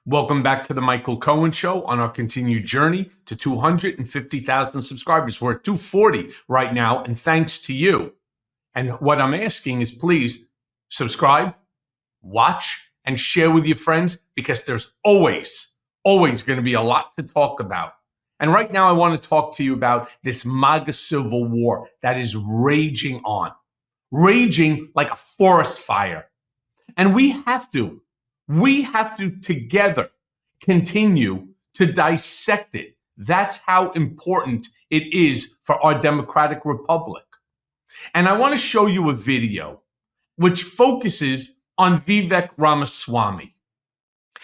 Welcome back to the Michael Cohen Show on our continued journey to 250,000 subscribers. We're at 240 right now, and thanks to you. And what I'm asking is please subscribe, watch, and share with your friends because there's always going to be a lot to talk about. And right now I want to talk to you about this MAGA civil war that is raging on, raging like a forest fire. And we have to together continue to dissect it. That's how important it is for our democratic republic. And I want to show you a video which focuses on Vivek Ramaswamy.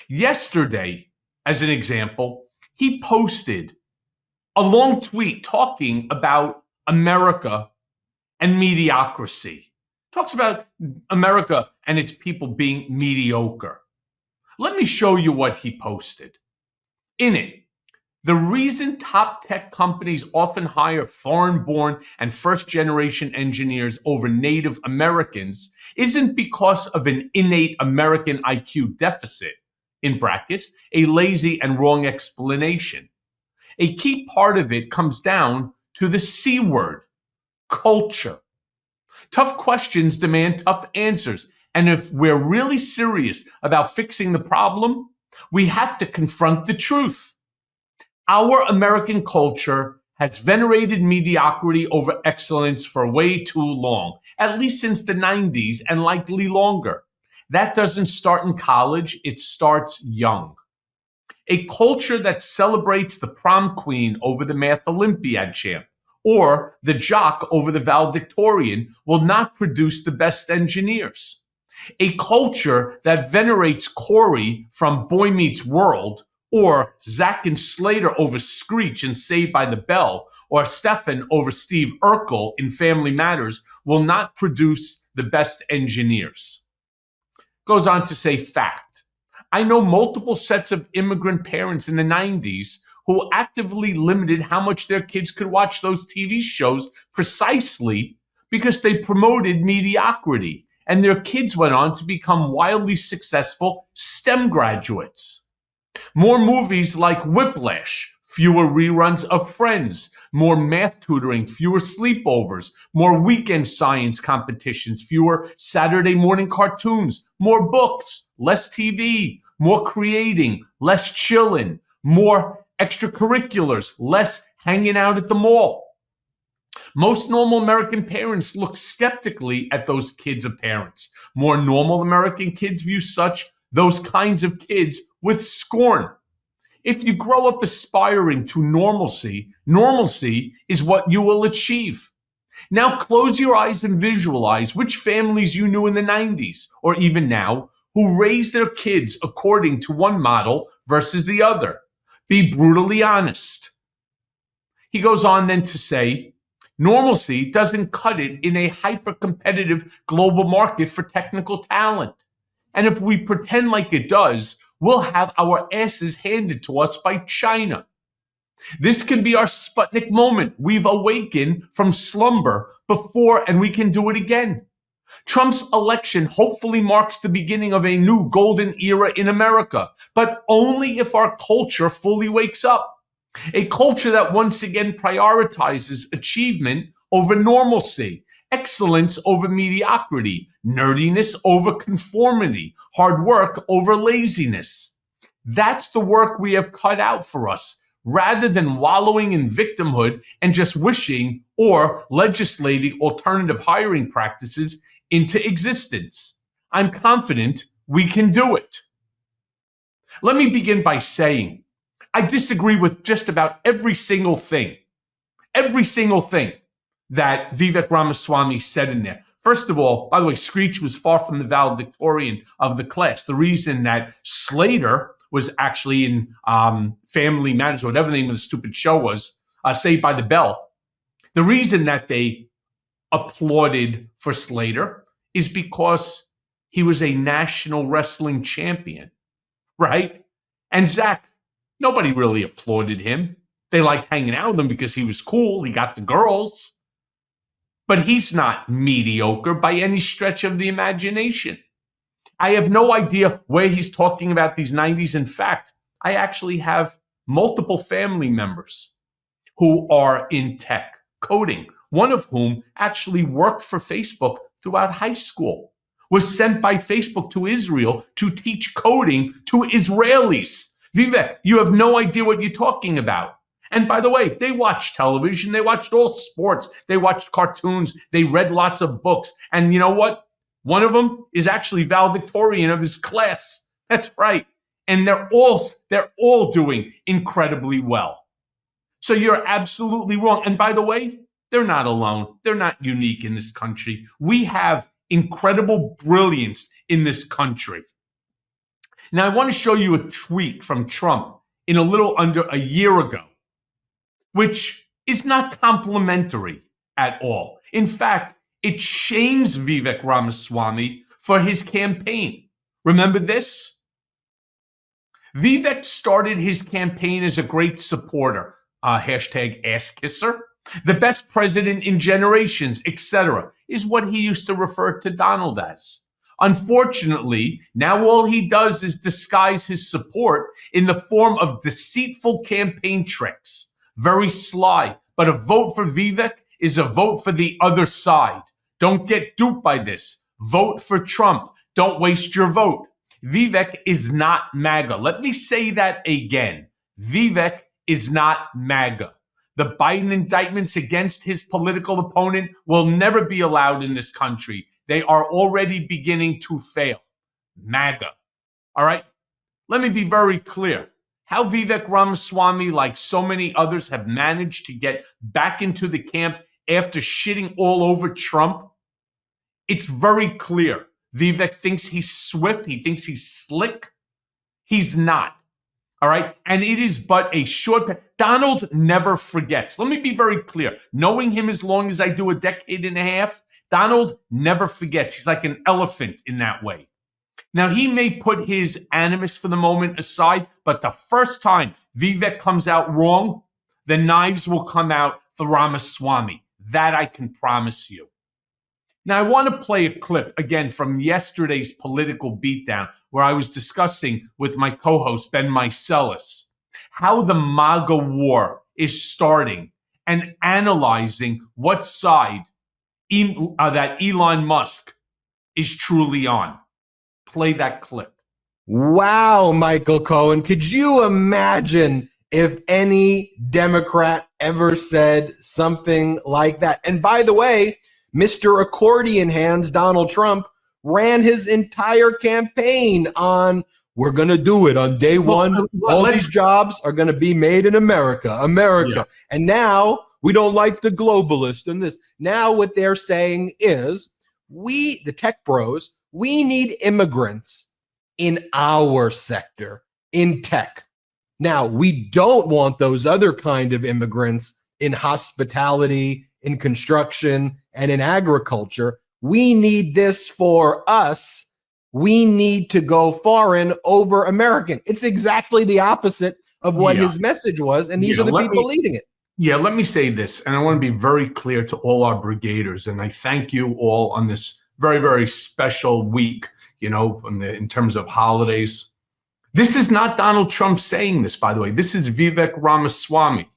Yesterday, as an example, he posted a long tweet talking about America and mediocrity. Talks about America and its people being mediocre. Let me show you what he posted. In it, the reason top tech companies often hire foreign-born and first-generation engineers over Native Americans isn't because of an innate American IQ deficit, in brackets, a lazy and wrong explanation. A key part of it comes down to the C word, culture. Tough questions demand tough answers. And if we're really serious about fixing the problem, we have to confront the truth. Our American culture has venerated mediocrity over excellence for way too long, at least since the 90s and likely longer. That doesn't start in college, it starts young. A culture that celebrates the prom queen over the math Olympiad champ, or the jock over the valedictorian, will not produce the best engineers. A culture that venerates Corey from Boy Meets World, or Zach and Slater over Screech and Saved by the Bell, or Stefan over Steve Urkel in Family Matters, will not produce the best engineers. Goes on to say, fact. I know multiple sets of immigrant parents in the 90s who actively limited how much their kids could watch those TV shows precisely because they promoted mediocrity, and their kids went on to become wildly successful STEM graduates. More movies like Whiplash, fewer reruns of Friends, more math tutoring, fewer sleepovers, more weekend science competitions, fewer Saturday morning cartoons, more books, less TV, more creating, less chilling, more extracurriculars, less hanging out at the mall. Most normal American parents look skeptically at those kids of parents. More normal American kids view those kinds of kids with scorn. If you grow up aspiring to normalcy, normalcy is what you will achieve. Now close your eyes and visualize which families you knew in the 90s, or even now, who raise their kids according to one model versus the other. Be brutally honest. He goes on then to say, normalcy doesn't cut it in a hyper-competitive global market for technical talent. And if we pretend like it does, we'll have our asses handed to us by China. This can be our Sputnik moment. We've awakened from slumber before, and we can do it again. Trump's election hopefully marks the beginning of a new golden era in America, but only if our culture fully wakes up. A culture that once again prioritizes achievement over normalcy, excellence over mediocrity, nerdiness over conformity, hard work over laziness. That's the work we have cut out for us, rather than wallowing in victimhood and just wishing or legislating alternative hiring practices into existence. I'm confident we can do it. Let me begin by saying, I disagree with just about every single thing that Vivek Ramaswamy said in there. First of all, by the way, Screech was far from the valedictorian of the class. The reason that Slater was actually in Family Matters, whatever the name of the stupid show was, Saved by the Bell, the reason that they applauded for Slater is because he was a national wrestling champion, right? And Zach, nobody really applauded him. They liked hanging out with him because he was cool. He got the girls. But he's not mediocre by any stretch of the imagination. I have no idea where he's talking about these 90s. In fact, I actually have multiple family members who are in tech, coding, one of whom actually worked for Facebook throughout high school, was sent by Facebook to Israel to teach coding to Israelis. Vivek, you have no idea what you're talking about. And by the way, they watched television, they watched all sports, they watched cartoons, they read lots of books. And you know what? One of them is actually valedictorian of his class. That's right. And they're all doing incredibly well. So you're absolutely wrong. And by the way, they're not alone. They're not unique in this country. We have incredible brilliance in this country. Now, I want to show you a tweet from Trump in a little under a year ago, which is not complimentary at all. In fact, it shames Vivek Ramaswamy for his campaign. Remember this? Vivek started his campaign as a great supporter, hashtag ass kisser, the best president in generations, etc., is what he used to refer to Donald as. Unfortunately, now all he does is disguise his support in the form of deceitful campaign tricks. Very sly, but a vote for Vivek is a vote for the other side. Don't get duped by this. Vote for Trump. Don't waste your vote. Vivek is not MAGA. Let me say that again. Vivek is not MAGA. The Biden indictments against his political opponent will never be allowed in this country. They are already beginning to fail. MAGA. All right? Let me be very clear. How Vivek Ramaswamy, like so many others, have managed to get back into the camp after shitting all over Trump, it's very clear. Vivek thinks he's swift. He thinks he's slick. He's not. All right. And it is but a short. Donald never forgets. Let me be very clear. Knowing him as long as I do, a decade and a half, Donald never forgets. He's like an elephant in that way. Now, he may put his animus for the moment aside, but the first time Vivek comes out wrong, the knives will come out for Ramaswamy. That I can promise you. Now, I want to play a clip again from yesterday's political beatdown where I was discussing with my co-host, Ben Meiselas, how the MAGA war is starting and analyzing what side that Elon Musk is truly on. Play that clip. Wow, Michael Cohen. Could you imagine if any Democrat ever said something like that? And by the way, Mr. Accordion Hands, Donald Trump, ran his entire campaign on, we're going to do it on day one. All these jobs are going to be made in America. Yeah. And now we don't like the globalists and this. Now what they're saying is, we, the tech bros, we need immigrants in our sector, in tech. Now, we don't want those other kind of immigrants in hospitality, in construction, and in agriculture. We need this for us. We need to go foreign over American. It's exactly the opposite of what his message was, and these are the people leading it. Yeah, let me say this, and I want to be very clear to all our brigaders, and I thank you all on this very, very special week, you know, in terms of holidays. This is not Donald Trump saying this, by the way. This is Vivek Ramaswamy.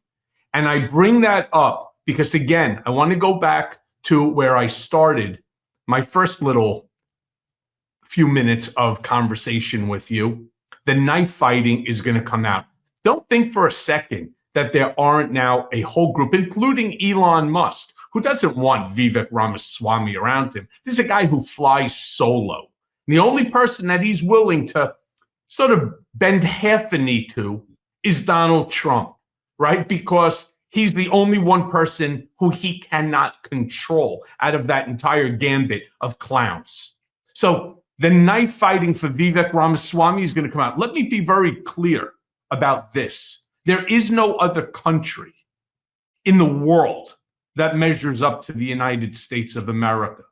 And I bring that up because, again, I want to go back to where I started my first little few minutes of conversation with you. The knife fighting is going to come out. Don't think for a second that there aren't now a whole group, including Elon Musk, who doesn't want Vivek Ramaswamy around him. This is a guy who flies solo. The only person that he's willing to sort of bend half the knee to is Donald Trump, right? Because he's the only one person who he cannot control out of that entire gambit of clowns. So the knife fighting for Vivek Ramaswamy is going to come out. Let me be very clear about this. There is no other country in the world that measures up to the United States of America.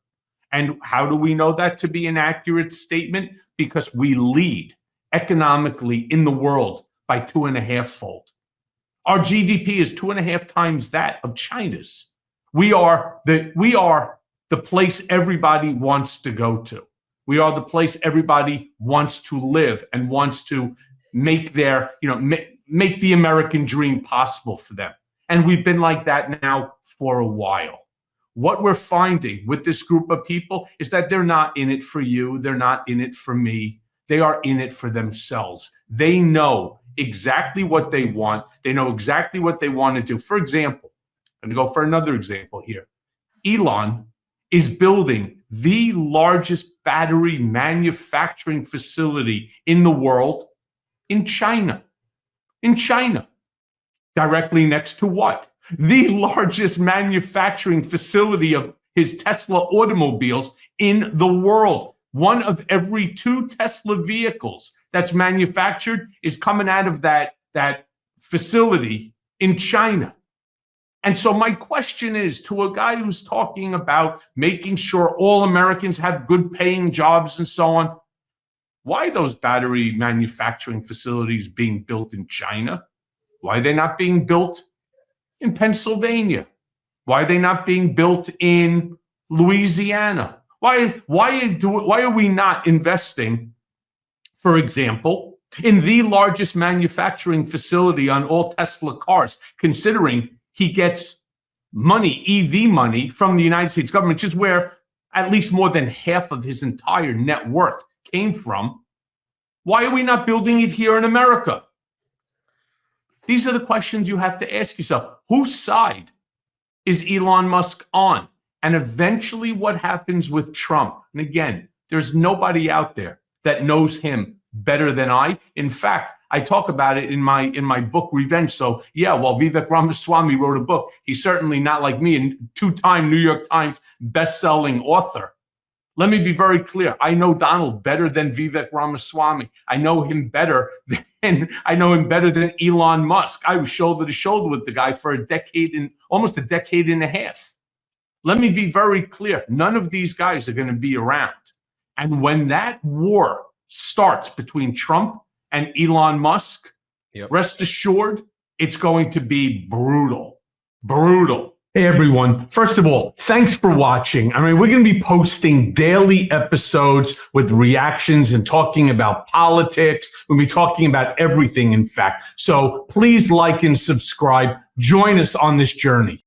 And how do we know that to be an accurate statement? Because we lead economically in the world by 2.5-fold. Our GDP is 2.5 times that of China's. We are the place everybody wants to go to. We are the place everybody wants to live and wants to make their, make the American dream possible for them. And we've been like that now for a while. What we're finding with this group of people is that they're not in it for you. They're not in it for me. They are in it for themselves. They know exactly what they want. They know exactly what they want to do. For example, I'm going to go for another example here. Elon is building the largest battery manufacturing facility in the world in China. In China. Directly next to what? The largest manufacturing facility of his Tesla automobiles in the world. One of every 2 Tesla vehicles that's manufactured is coming out of that facility in China. And so my question is to a guy who's talking about making sure all Americans have good paying jobs and so on, why are those battery manufacturing facilities being built in China? Why are they not being built in Pennsylvania? Why are they not being built in Louisiana? Why are we not investing, for example, in the largest manufacturing facility on all Tesla cars, considering he gets money, EV money, from the United States government, which is where at least more than half of his entire net worth came from? Why are we not building it here in America? These are the questions you have to ask yourself. Whose side is Elon Musk on? And eventually what happens with Trump? And again, there's nobody out there that knows him better than I. In fact, I talk about it in my book, Revenge. So yeah, while Vivek Ramaswamy wrote a book, he's certainly not like me, a 2-time New York Times best-selling author. Let me be very clear. I know Donald better than Vivek Ramaswamy. I know him better than Elon Musk. I was shoulder to shoulder with the guy for almost a decade and a half. Let me be very clear. None of these guys are going to be around. And when that war starts between Trump and Elon Musk, rest assured, it's going to be brutal. Brutal. Hey, everyone. First of all, thanks for watching. I mean, we're going to be posting daily episodes with reactions and talking about politics. We'll be talking about everything, in fact. So please like and subscribe. Join us on this journey.